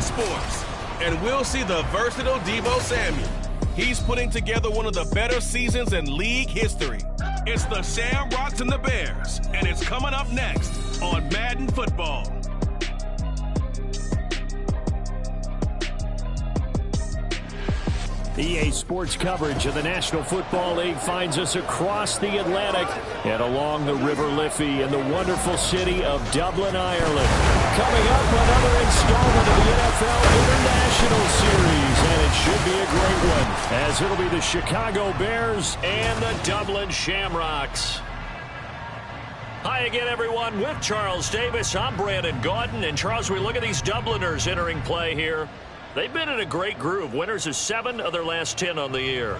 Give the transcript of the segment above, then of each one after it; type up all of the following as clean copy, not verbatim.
Sports. And we'll see the versatile Deebo Samuel. He's putting together one of the better seasons in league history. It's the Shamrocks and the Bears, and it's coming up next on Madden Football. EA Sports coverage of the National Football League finds us across the Atlantic and along the River Liffey in the wonderful city of Dublin, Ireland. Coming up, another installment of the NFL International Series, and it should be a great one, as it'll be the Chicago Bears and the Dublin Shamrocks. Hi again, everyone. With Charles Davis, I'm Brandon Gaudin. And Charles, we look at these Dubliners entering play here. They've been in a great groove. Winners of 7 of their last 10 on the year.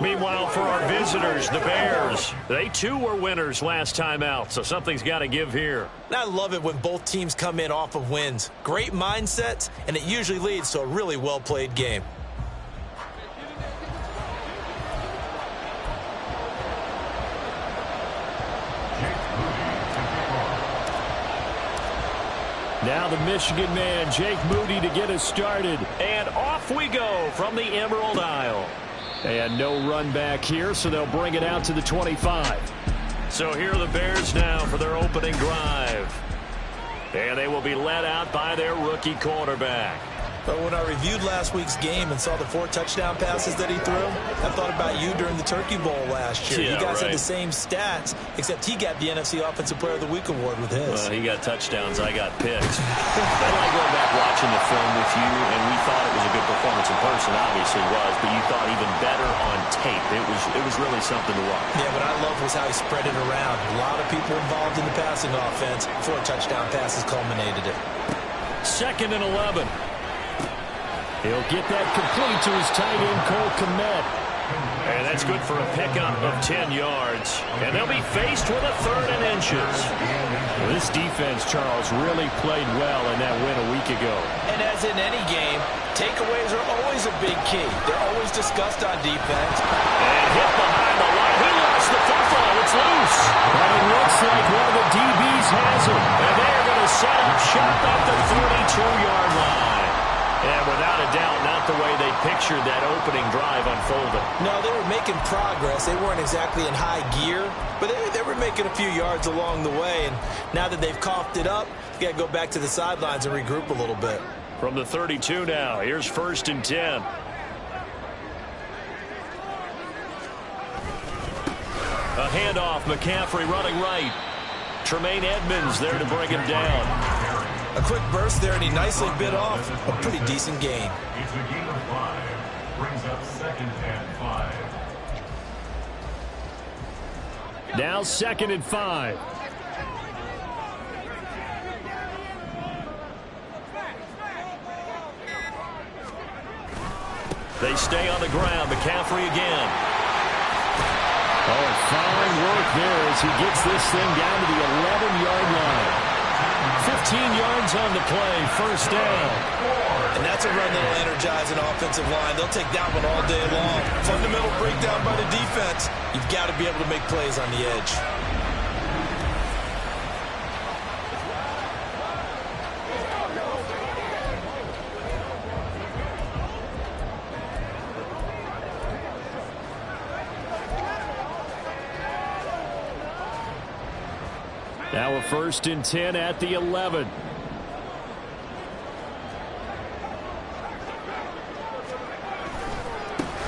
Meanwhile, for our visitors, the Bears, they too were winners last time out, so something's got to give here. I love it when both teams come in off of wins. Great mindsets, and it usually leads to a really well-played game. Now the Michigan man, Jake Moody, to get us started. And off we go from the Emerald Isle. And no run back here, so they'll bring it out to the 25. So here are the Bears now for their opening drive. And they will be led out by their rookie quarterback. But when I reviewed last week's game and saw the 4 touchdown passes that he threw, I thought about you during the Turkey Bowl last year. Yeah, you guys right. had the same stats, except he got the NFC Offensive Player of the Week award with his. Well, he got touchdowns, I got picks. I like going back watching the film with you, and we thought it was a good performance in person, obviously was, but you thought even better on tape. It was really something to watch. Yeah, what I loved was how he spread it around. A lot of people involved in the passing offense. 4 touchdown passes culminated it. 2nd and 11. He'll get that complete to his tight end, Cole Kmet. And that's good for a pickup of 10 yards. And they'll be faced with a 3rd and inches. Well, this defense, Charles, really played well in that win a week ago. And as in any game, takeaways are always a big key. They're always discussed on defense. And hit behind the line. He lost the football. It's loose. But it looks like one of the DBs has it. And they're going to set up shop at the 32-yard line. And without a doubt, not the way they pictured that opening drive unfolding. No, they were making progress. They weren't exactly in high gear, but they were making a few yards along the way. And now that they've coughed it up, you got to go back to the sidelines and regroup a little bit. From the 32 now, here's 1st and 10. A handoff, McCaffrey running right. Tremaine Edmonds there to bring him down. A quick burst there, and he nicely bit off a pretty decent gain. It's a gain of 5. Brings up 2nd and 5. Now 2nd and 5. They stay on the ground. McCaffrey again. Oh, fine work there as he gets this thing down to the 11-yard line. 15 yards on the play, 1st down. And that's a run that'll energize an offensive line. They'll take that one all day long. Fundamental breakdown by the defense. You've got to be able to make plays on the edge. Now a 1st and 10 at the 11.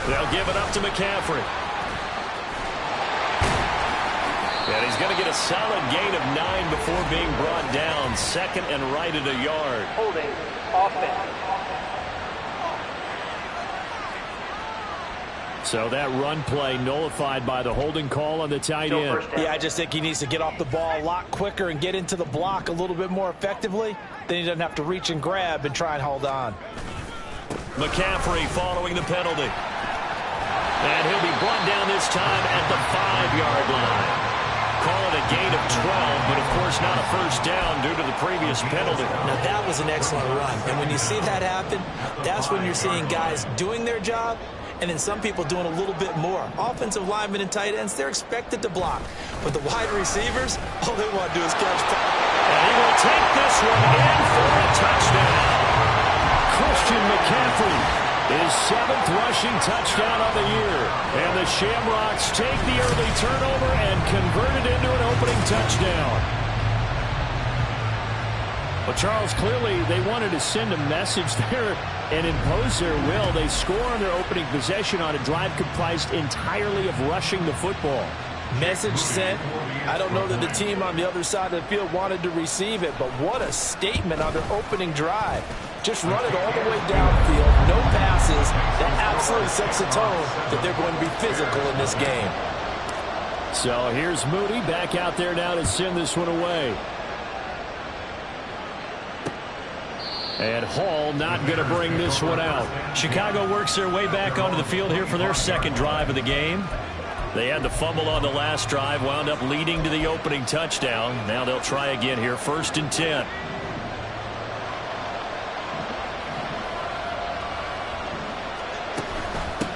They'll give it up to McCaffrey. And he's going to get a solid gain of 9 before being brought down. 2nd and right at a yard. Holding offense. So that run play nullified by the holding call on the tight end. Yeah, I just think he needs to get off the ball a lot quicker and get into the block a little bit more effectively. Then he doesn't have to reach and grab and try and hold on. McCaffrey following the penalty. And he'll be brought down this time at the 5-yard line. Call it a gain of 12, but of course not a 1st down due to the previous penalty. Now that was an excellent run. And when you see that happen, that's when you're seeing guys doing their job and then some people doing a little bit more. Offensive linemen and tight ends, they're expected to block. But the wide receivers, all they want to do is catch. And he will take this one in for a touchdown. Christian McCaffrey, his 7th rushing touchdown of the year. And the Shamrocks take the early turnover and convert it into an opening touchdown. Well, Charles, clearly they wanted to send a message there and impose their will. They score on their opening possession on a drive comprised entirely of rushing the football. Message sent. I don't know that the team on the other side of the field wanted to receive it, but what a statement on their opening drive. Just run it all the way downfield, no passes. That absolutely sets the tone that they're going to be physical in this game. So here's Moody back out there now to send this one away. And Hall not going to bring this one out. Chicago works their way back onto the field here for their second drive of the game. They had the fumble on the last drive, wound up leading to the opening touchdown. Now they'll try again here, 1st and 10.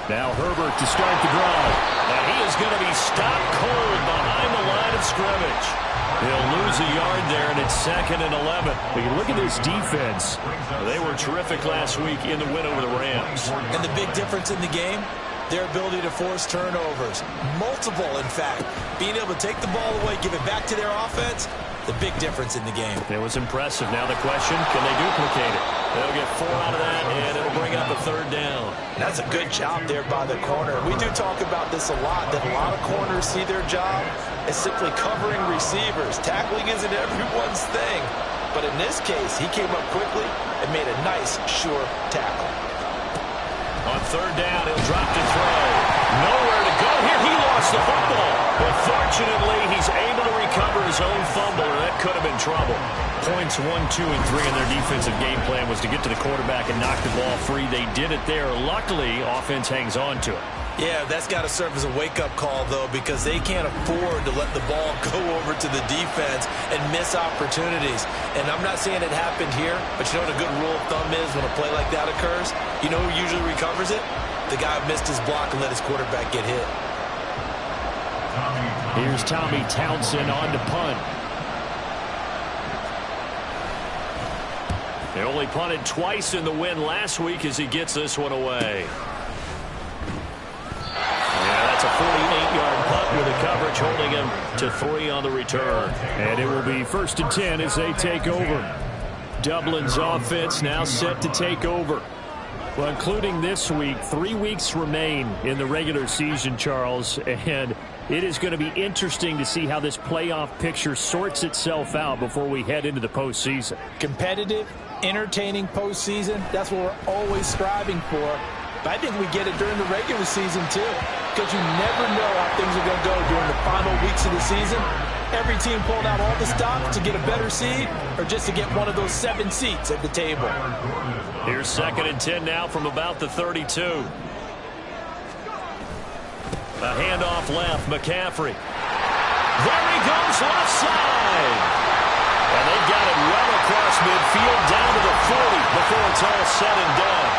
Now Herbert to start the drive. And he is going to be stopped cold behind the line of scrimmage. He'll lose a yard there, and it's 2nd and 11. But you look at this defense. They were terrific last week in the win over the Rams. And the big difference in the game, their ability to force turnovers. Multiple, in fact. Being able to take the ball away, give it back to their offense, the big difference in the game. It was impressive. Now the question, can they duplicate it? They'll get 4 out of that, and it'll bring up a 3rd down. And that's a good job there by the corner. We do talk about this a lot, that a lot of corners see their job as simply covering receivers. Tackling isn't everyone's thing. But in this case, he came up quickly and made a nice, sure tackle. On 3rd down, he'll drop to throw. Nowhere to go here. He lost the football. But fortunately, he's able to recover his own fumble, or that could have been trouble. Points 1, 2, and 3 in their defensive game plan was to get to the quarterback and knock the ball free. They did it there. Luckily, offense hangs on to it. Yeah, that's got to serve as a wake-up call, though, because they can't afford to let the ball go over to the defense and miss opportunities. And I'm not saying it happened here, but you know what a good rule of thumb is when a play like that occurs? You know who usually recovers it? The guy who missed his block and let his quarterback get hit. Here's Tommy Townsend on to punt. They only punted twice in the win last week as he gets this one away. A 48-yard punt with the coverage holding him to 3 on the return. And it will be 1st and 10 as they take over. Dublin's offense now set to take over. Well, including this week, 3 weeks remain in the regular season, Charles, and it is going to be interesting to see how this playoff picture sorts itself out before we head into the postseason. Competitive, entertaining postseason, that's what we're always striving for. But I think we get it during the regular season, too, because you never know how things are going to go during the final weeks of the season. Every team pulled out all the stops to get a better seed or just to get one of those 7 seats at the table. Here's 2nd and 10 now from about the 32. A handoff left, McCaffrey. There he goes, left side. And they got it well across midfield down to the 40 before it's all said and done.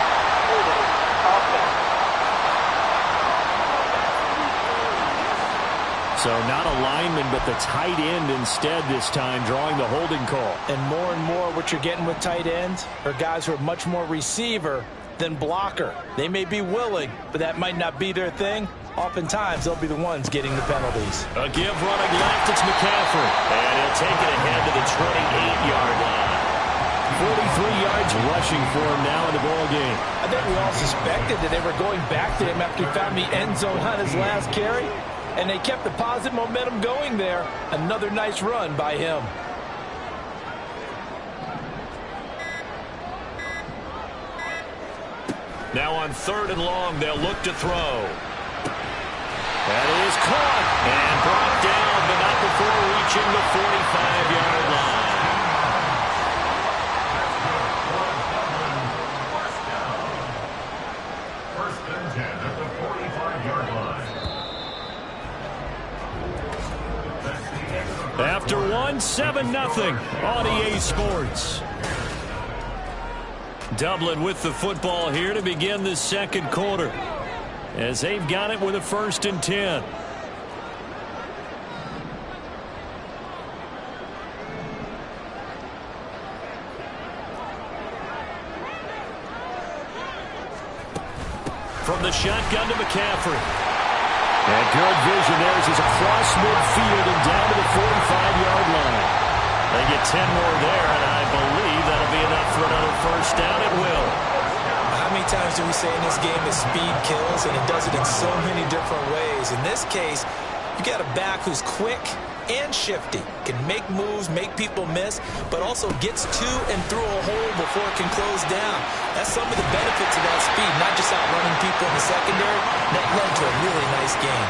So not a lineman, but the tight end instead this time, drawing the holding call. And more what you're getting with tight ends are guys who are much more receiver than blocker. They may be willing, but that might not be their thing. Oftentimes, they'll be the ones getting the penalties. A give running left, it's McCaffrey. And he'll take it ahead to the 28-yard line. 43 yards rushing for him now in the ball game. I think we all suspected that they were going back to him after he found the end zone on his last carry. And they kept the positive momentum going there. Another nice run by him. Now on 3rd and long, they'll look to throw. That is caught and brought down, but not before reaching the 45-yard line. After one, 7-0 on EA Sports. Dublin with the football here to begin the second quarter, as they've got it with a 1st and 10. from the shotgun to McCaffrey. And good vision there as he's across midfield and down to the 45-yard line. They get 10 more there, and I believe that'll be enough for another first down. It will. How many times do we say in this game that speed kills, and it does it in so many different ways? In this case, you got a back who's quick and shifty, can make moves, make people miss, but also gets to and through a hole before it can close down. That's some of the benefits of that speed, not just outrunning people in the secondary. That led to a really nice game.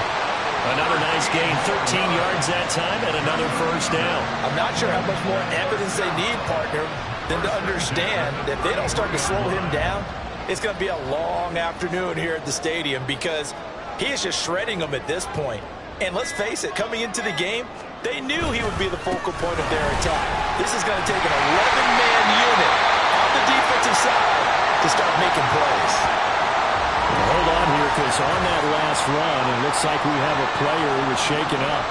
Another nice gain, 13 yards that time, and another first down. I'm not sure how much more evidence they need, partner, than to understand that if they don't start to slow him down, it's going to be a long afternoon here at the stadium because he is just shredding them at this point. And let's face it, coming into the game, they knew he would be the focal point of their attack. This is going to take an 11-man unit on the defensive side to start making plays. Hold on here, because on that last run, it looks like we have a player who was shaken up.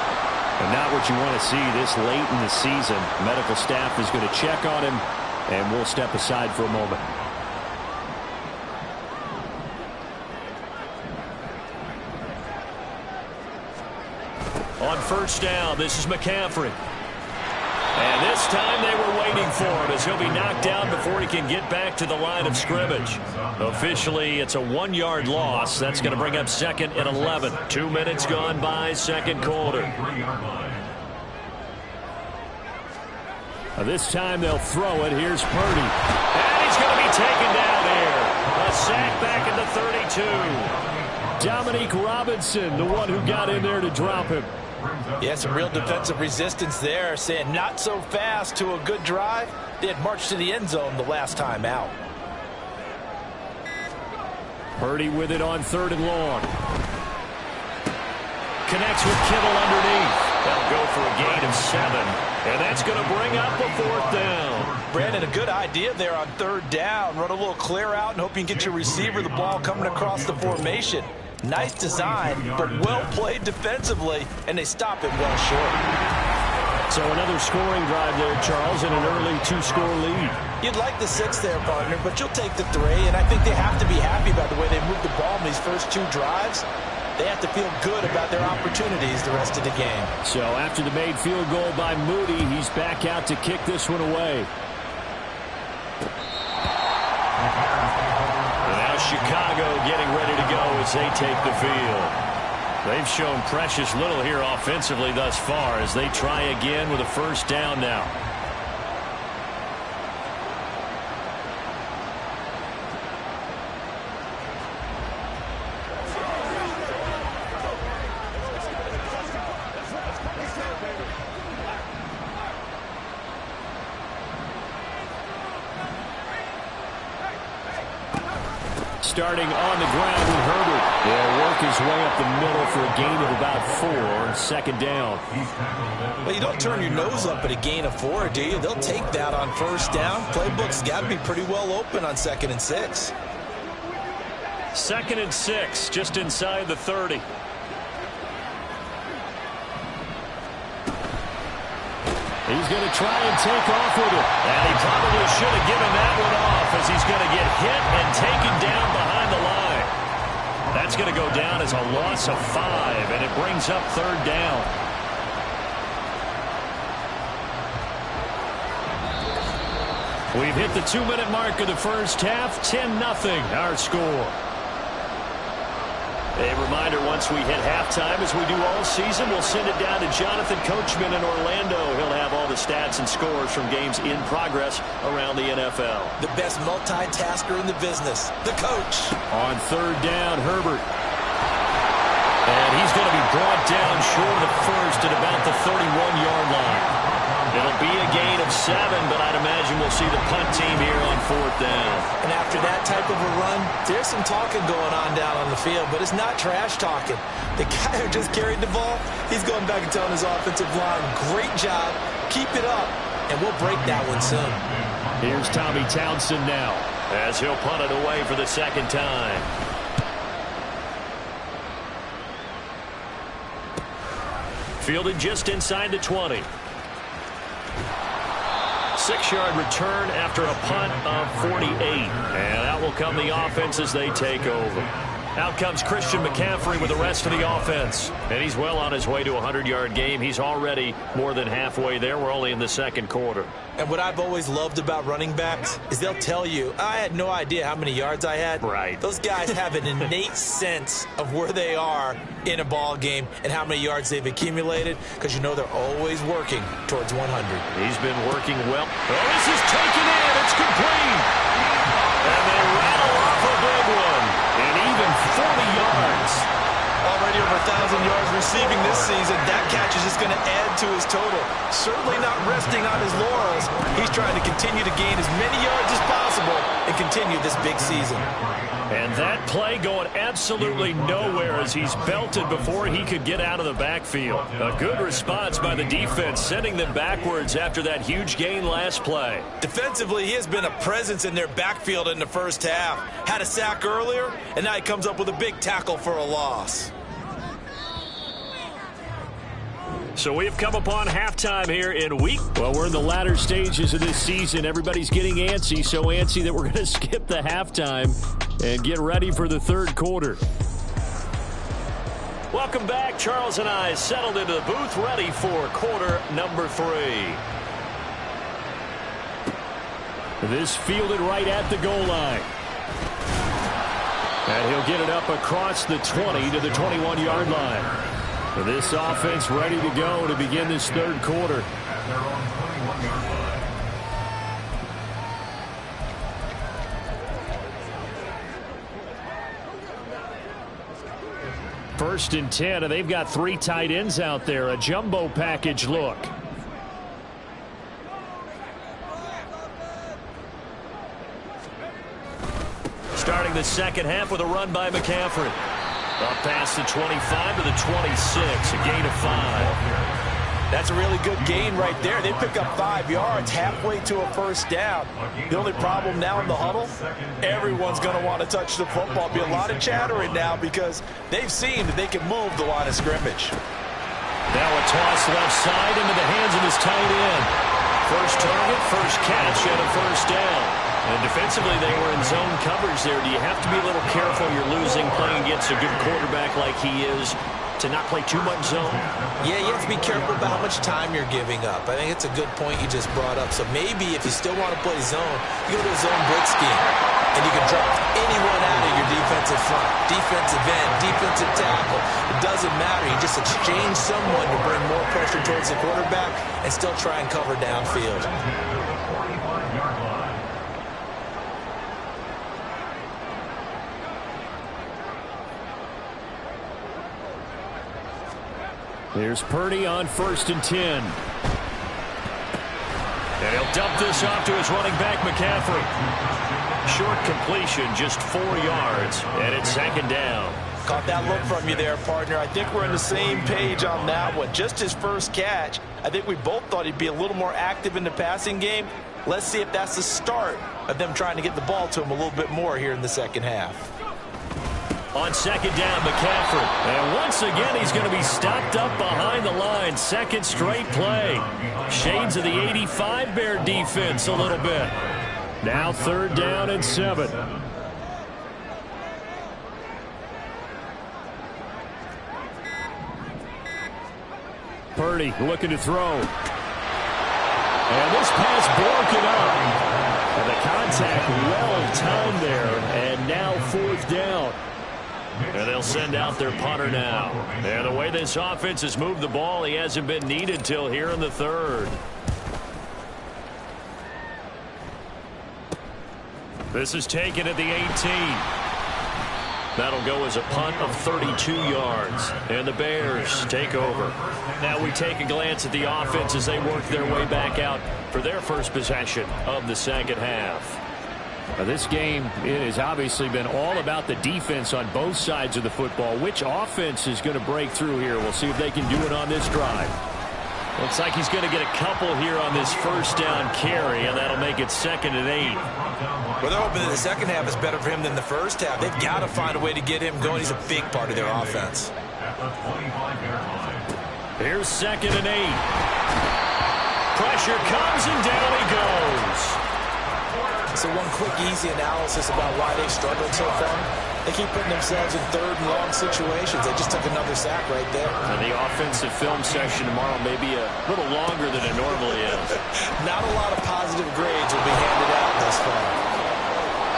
And not what you want to see this late in the season. Medical staff is going to check on him, and we'll step aside for a moment. On first down, this is McCaffrey. And this time they were waiting for him as he'll be knocked down before he can get back to the line of scrimmage. Officially, it's a 1-yard loss. That's going to bring up 2nd and 11. 2 minutes gone by, second quarter. This time they'll throw it. Here's Purdy. And he's going to be taken down here. A sack back at the 32. Dominique Robinson, the one who got in there to drop him. Yeah, some real defensive resistance there, saying not so fast to a good drive. They had marched to the end zone the last time out. Purdy with it on 3rd and long. Connects with Kittle underneath. They'll go for a gain of 7. And that's going to bring up a 4th down. Brandon, a good idea there on 3rd down. Run a little clear out and hope you can get your receiver the ball coming across the formation. Nice design, but well played defensively, and they stop it well short. So another scoring drive there, Charles, and an early 2-score lead. You'd like the 6 there, partner, but you'll take the 3, and I think they have to be happy about the way they moved the ball in these first 2 drives. They have to feel good about their opportunities the rest of the game. So after the made field goal by Moody, he's back out to kick this one away. Now Chicago getting ready to go as they take the field. They've shown precious little here offensively thus far as they try again with a first down now. Starting on the ground with Herbert. They'll work his way up the middle for a gain of about 4, 2nd down. Well, you don't turn your nose up at a gain of 4, do you? They'll take that on first down. Playbook's got to be pretty well open on 2nd and 6. 2nd and 6, just inside the 30. He's going to try and take off with it. And he probably should have given that one off as he's going to get hit and taken down behind the line. That's going to go down as a loss of 5, and it brings up 3rd down. We've hit the 2-minute mark of the first half. 10-0 our score. A reminder, once we hit halftime, as we do all season, we'll send it down to Jonathan Coachman in Orlando. He'll have all the stats and scores from games in progress around the NFL. The best multitasker in the business, the coach. On 3rd down, Herbert. And he's going to be brought down short of the first at about the 31-yard line. It'll be a gain of 7, but I'd imagine we'll see the punt team here on 4th down. And after that type of a run, there's some talking going on down on the field, but it's not trash talking. The guy who just carried the ball, he's going back and telling his offensive line, great job, keep it up, and we'll break that one soon. Here's Tommy Townsend now, as he'll punt it away for the 2nd time. Fielded just inside the 20. 6-yard return after a punt of 48. And out will come the offense as they take over. Out comes Christian McCaffrey with the rest of the offense. And he's well on his way to a 100-yard game. He's already more than halfway there. We're only in the second quarter. And what I've always loved about running backs is they'll tell you, I had no idea how many yards I had. Right. Those guys have an innate sense of where they are in a ball game and how many yards they've accumulated, because you know they're always working towards 100. He's been working well. Oh, this is taken in. It's complete. And they rattle off a big one. And even 40 yards. Already over 1,000 yards receiving this season. That catch is just going to add to his total. Certainly not resting on his laurels. He's trying to continue to gain as many yards as possible and continue this big season. And that play going absolutely nowhere as he's belted before he could get out of the backfield. A good response by the defense, sending them backwards after that huge gain last play. Defensively, he has been a presence in their backfield in the first half. Had a sack earlier, and now he comes up with a big tackle for a loss. So we've come upon halftime here in week. Well, we're in the latter stages of this season. Everybody's getting antsy, so antsy that we're going to skip the halftime and get ready for the third quarter. Welcome back. Charles and I settled into the booth, ready for quarter number 3. This fielded right at the goal line. And he'll get it up across the 20 to the 21-yard line. This offense ready to go to begin this third quarter. At their own 21-yard line. First and 10, and they've got 3 tight ends out there. A jumbo package look. Starting the second half with a run by McCaffrey. Up past the 25 to the 26, a gain of 5. That's a really good gain right there. They pick up 5 yards halfway to a first down. The only problem now in the huddle, everyone's going to want to touch the football. Be a lot of chattering now because they've seen that they can move the line of scrimmage. Now a toss left side into the hands of his tight end. First target, first catch, and a first down. And defensively, they were in zone coverage there. Do you have to be a little careful? You're losing, playing against a good quarterback like he is, to not play too much zone? Yeah, you have to be careful about how much time you're giving up. I think it's a good point you just brought up. So maybe if you still want to play zone, you go to a zone blitz scheme. And you can drop anyone out of your defensive front, defensive end, defensive tackle. It doesn't matter. You just exchange someone to bring more pressure towards the quarterback and still try and cover downfield. Here's Purdy on first and 10. And he'll dump this off to his running back, McCaffrey. Short completion, just 4 yards, and it's second down. Caught that look from you there, partner. I think we're on the same page on that one. Just his first catch. I think we both thought he'd be a little more active in the passing game. Let's see if that's the start of them trying to get the ball to him a little bit more here in the second half. On second down, McCaffrey. And once again, he's going to be stopped up behind the line. Second straight play. Shades of the 85 Bear defense a little bit. Now third down and 7. Purdy looking to throw. And this pass broken up. And the contact well timed there. And now fourth down. And they'll send out their punter now. And the way this offense has moved the ball, he hasn't been needed till here in the third. This is taken at the 18. That'll go as a punt of 32 yards. And the Bears take over. Now we take a glance at the offense as they work their way back out for their first possession of the second half. Now this game, it has obviously been all about the defense on both sides of the football. Which offense is going to break through here? We'll see if they can do it on this drive. Looks like he's going to get a couple here on this first down carry, and that'll make it second and 8. Well, they're hoping that the second half is better for him than the first half. They've got to find a way to get him going. He's a big part of their offense. Here's second and 8. Pressure comes, and down he goes. So one quick, easy analysis about why they've struggled so far. They keep putting themselves in third and long situations. They just took another sack right there. And the offensive film session tomorrow may be a little longer than it normally is. Not a lot of positive grades will be handed out thus far.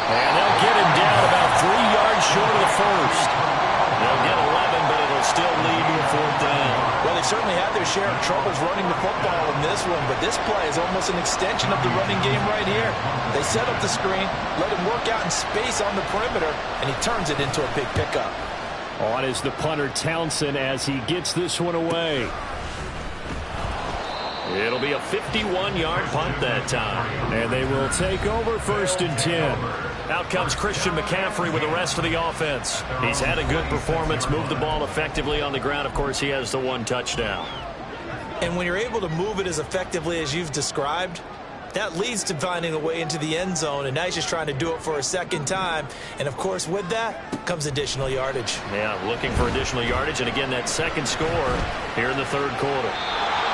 And they'll get him down about 3 yards short of the first. They'll get 11, but it'll still lead to a fourth down. Well, they certainly had their share of troubles running the football in this one, but this play is almost an extension of the running game right here. They set up the screen, let him work out in space on the perimeter, and he turns it into a big pickup. On is the punter Townsend as he gets this one away. It'll be a 51-yard punt that time. And they will take over 1st and 10. Out comes Christian McCaffrey with the rest of the offense. He's had a good performance, moved the ball effectively on the ground. Of course, he has the 1 touchdown. And when you're able to move it as effectively as you've described, that leads to finding a way into the end zone, and now he's just trying to do it for a second time. And, of course, with that comes additional yardage. Yeah, looking for additional yardage, and again, that second score here in the third quarter.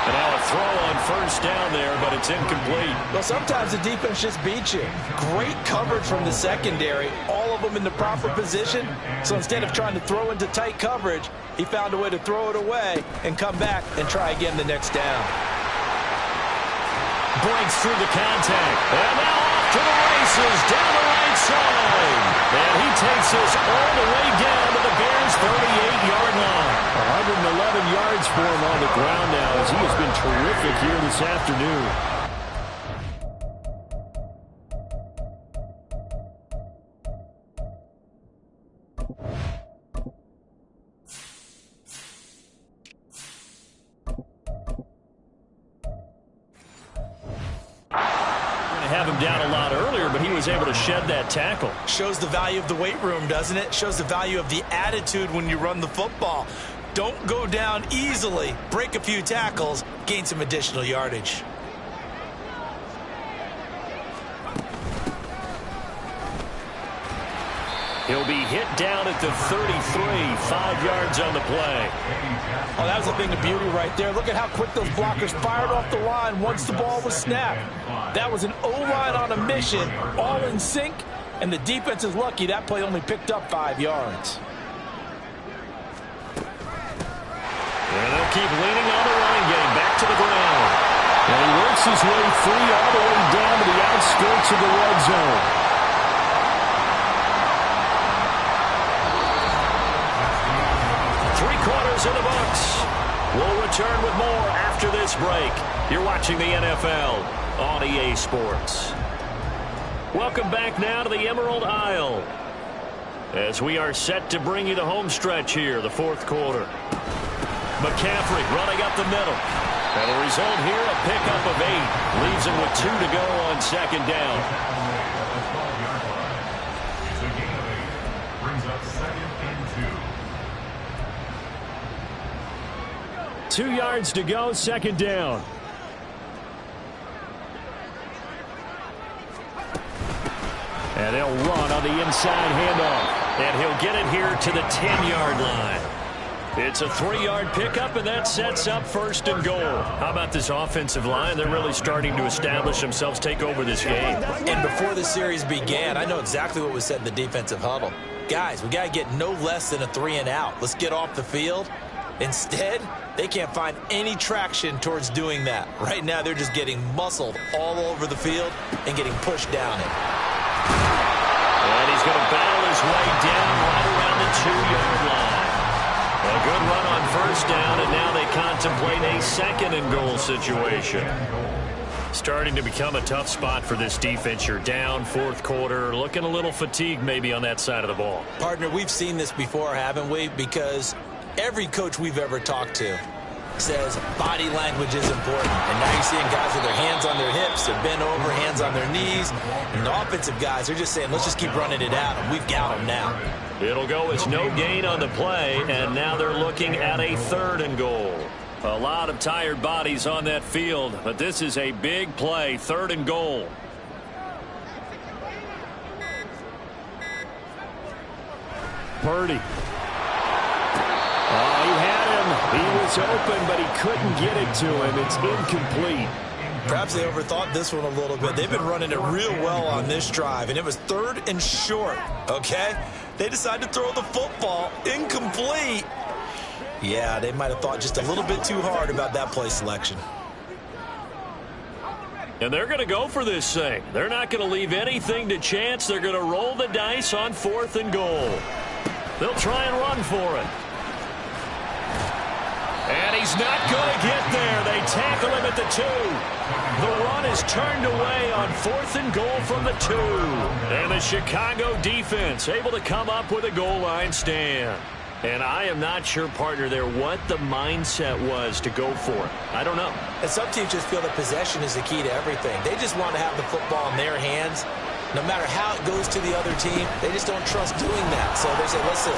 And now a throw on 1st down there, but it's incomplete. Well, sometimes the defense just beats you. Great coverage from the secondary, all of them in the proper position. So instead of trying to throw into tight coverage, he found a way to throw it away and come back and try again the next down. Breaks through the contact. And now off to the races down the right side. And he takes us all the way down to the Bears' 38-yard line. 111 yards for him on the ground now as he has been terrific here this afternoon. Have him down a lot earlier, but he was able to shed that tackle. Shows the value of the weight room, doesn't it? Shows the value of the attitude when you run the football. Don't go down easily. Break a few tackles, gain some additional yardage. He'll be hit down at the 33, 5 yards on the play. Oh, that was a thing of beauty right there. Look at how quick those blockers fired off the line once the ball was snapped. That was an O-line on a mission, all in sync, and the defense is lucky that play only picked up 5 yards. And they'll keep leaning on the running game, back to the ground. And he works his way free all the way down to the outskirts of the red zone. In the books. We'll return with more after this break. You're watching the NFL on EA Sports. Welcome back now to the Emerald Isle as we are set to bring you the home stretch here, the fourth quarter. McCaffrey running up the middle. And the result here, a pickup of 8. Leaves him with 2 to go on 2nd down. Brings up 2nd and 2. 2 yards to go, 2nd down. And they'll run on the inside handoff. And he'll get it here to the 10-yard line. It's a 3-yard pickup, and that sets up 1st and goal. How about this offensive line? They're really starting to establish themselves, take over this game. And before the series began, I know exactly what was said in the defensive huddle. Guys, we got to get no less than a 3 and out. Let's get off the field. Instead, they can't find any traction towards doing that. Right now, they're just getting muscled all over the field and getting pushed down it. And he's going to battle his way down right around the 2-yard line. A good run on 1st down, and now they contemplate a 2nd and goal situation. Starting to become a tough spot for this defense. You're down 4th quarter, looking a little fatigued maybe on that side of the ball. Partner, we've seen this before, haven't we? Because every coach we've ever talked to says body language is important. And now you're seeing guys with their hands on their hips, they're bent over, hands on their knees. And the offensive guys are just saying, let's just keep running it out, and we've got them now. It'll go as no gain on the play, and now they're looking at a 3rd and goal. A lot of tired bodies on that field, but this is a big play, 3rd and goal. Purdy. Oh, he had him. He was open, but he couldn't get it to him. It's incomplete. Perhaps they overthought this one a little bit. They've been running it real well on this drive, and it was 3rd and short, okay? They decide to throw the football. Incomplete. Yeah, they might have thought just a little bit too hard about that play selection. And they're going to go for this thing. They're not going to leave anything to chance. They're going to roll the dice on 4th and goal. They'll try and run for it. And he's not going to get there. They tackle him at the 2. The run is turned away on 4th and goal from the 2. And the Chicago defense able to come up with a goal line stand. And I am not sure, partner, there what the mindset was to go for it. I don't know. And some teams just feel that possession is the key to everything. They just want to have the football in their hands. No matter how it goes to the other team, they just don't trust doing that. So they say, listen,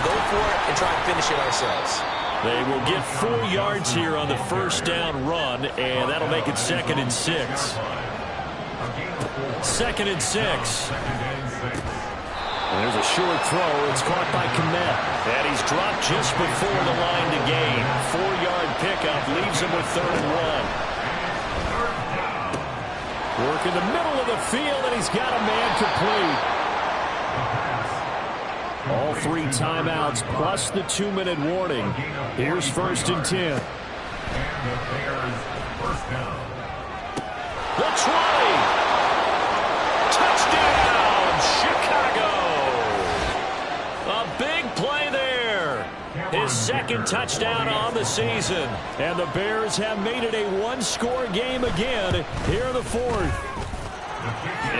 go for it and try and finish it ourselves. They will get 4 yards here on the first down run, and that'll make it 2nd and 6. 2nd and 6. And there's a short throw. It's caught by Kmet. And he's dropped just before the line to gain. 4-yard pickup leaves him with 3rd and 1. Work in the middle of the field, and he's got a man complete. All 3 timeouts plus the 2-minute warning. Here's 1st and 10. The 20. Touchdown, Chicago. A big play there. His 2nd touchdown on the season. And the Bears have made it a 1-score game again here in the 4th.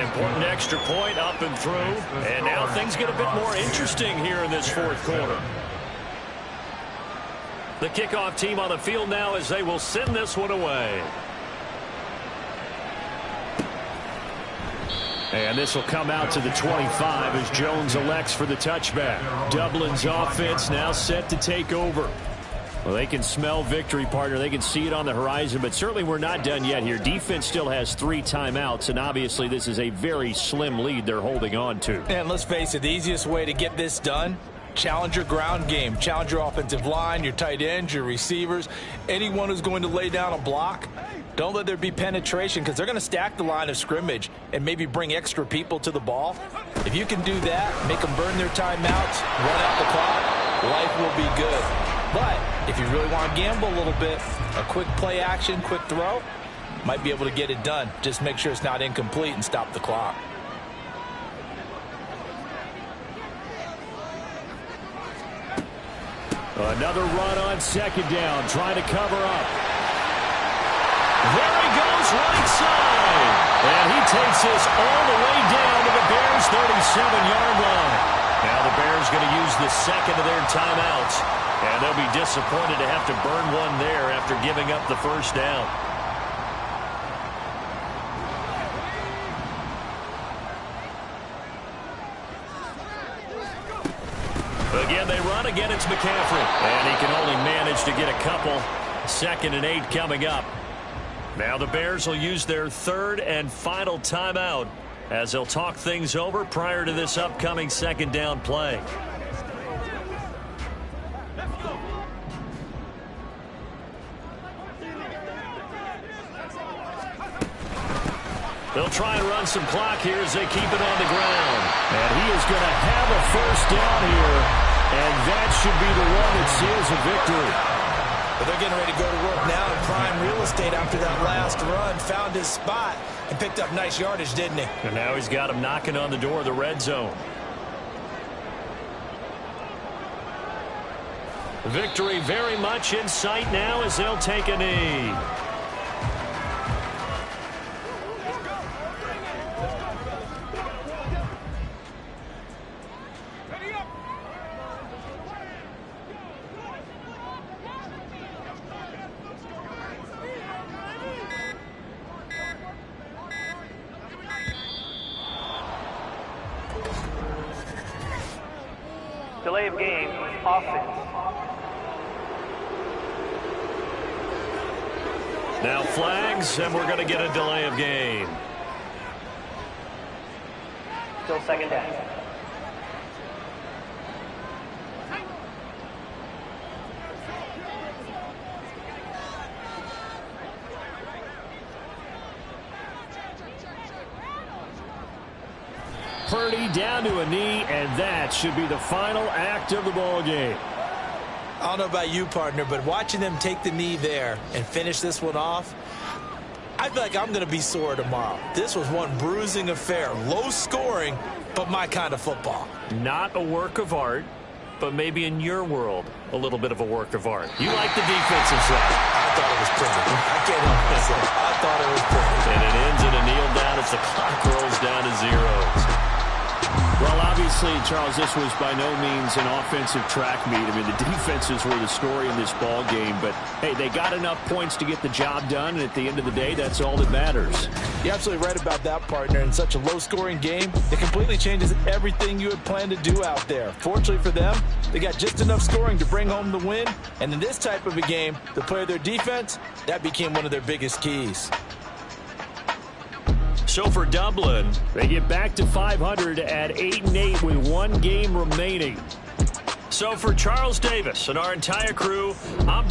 Important extra point up and through. And now things get a bit more interesting here in this 4th quarter. The kickoff team on the field now as they will send this one away. And this will come out to the 25 as Jones elects for the touchback. Dublin's offense now set to take over. Well, they can smell victory, partner. They can see it on the horizon, but certainly we're not done yet here. Defense still has 3 timeouts, and obviously this is a very slim lead they're holding on to. And let's face it, the easiest way to get this done, challenge your ground game. Challenge your offensive line, your tight ends, your receivers, anyone who's going to lay down a block. Don't let there be penetration because they're going to stack the line of scrimmage and maybe bring extra people to the ball. If you can do that, make them burn their timeouts, run out the clock, life will be good. But if you really want to gamble a little bit, a quick play action, quick throw, might be able to get it done. Just make sure it's not incomplete and stop the clock. Another run on 2nd down, trying to cover up. There he goes, right side. And he takes this all the way down to the Bears' 37-yard line. Now the Bears going to use the 2nd of their timeouts. And they'll be disappointed to have to burn one there after giving up the first down. Again, they run. Again, it's McCaffrey. And he can only manage to get a couple. 2nd and 8 coming up. Now the Bears will use their 3rd and final timeout as they'll talk things over prior to this upcoming 2nd down play. They'll try and run some clock here as they keep it on the ground. And he is going to have a first down here. And that should be the one that seals a victory. But they're getting ready to go to work now in prime real estate after that last run. Found his spot and picked up nice yardage, didn't he? And now he's got him knocking on the door of the red zone. Victory very much in sight now as they'll take a knee. Delay of game, offense. Now flags, and we're going to get a delay of game. Still 2nd down. Purdy down to a knee, and that should be the final act of the ball game. I don't know about you, partner, but watching them take the knee there and finish this one off, I feel like I'm going to be sore tomorrow. This was one bruising affair. Low scoring, but my kind of football. Not a work of art, but maybe in your world, a little bit of a work of art. You like the defensive side. I thought it was pretty. I can't help myself. I thought it was pretty. And it ends in a kneel down as the clock rolls down to zeros. Well, obviously, Charles, this was by no means an offensive track meet. I mean, the defenses were the story in this ball game. But, hey, they got enough points to get the job done. And at the end of the day, that's all that matters. You're absolutely right about that, partner. In such a low-scoring game, it completely changes everything you had planned to do out there. Fortunately for them, they got just enough scoring to bring home the win. And in this type of a game, to play their defense, that became one of their biggest keys. So for Dublin, they get back to 500 at 8-8 with one game remaining. So for Charles Davis and our entire crew, I'm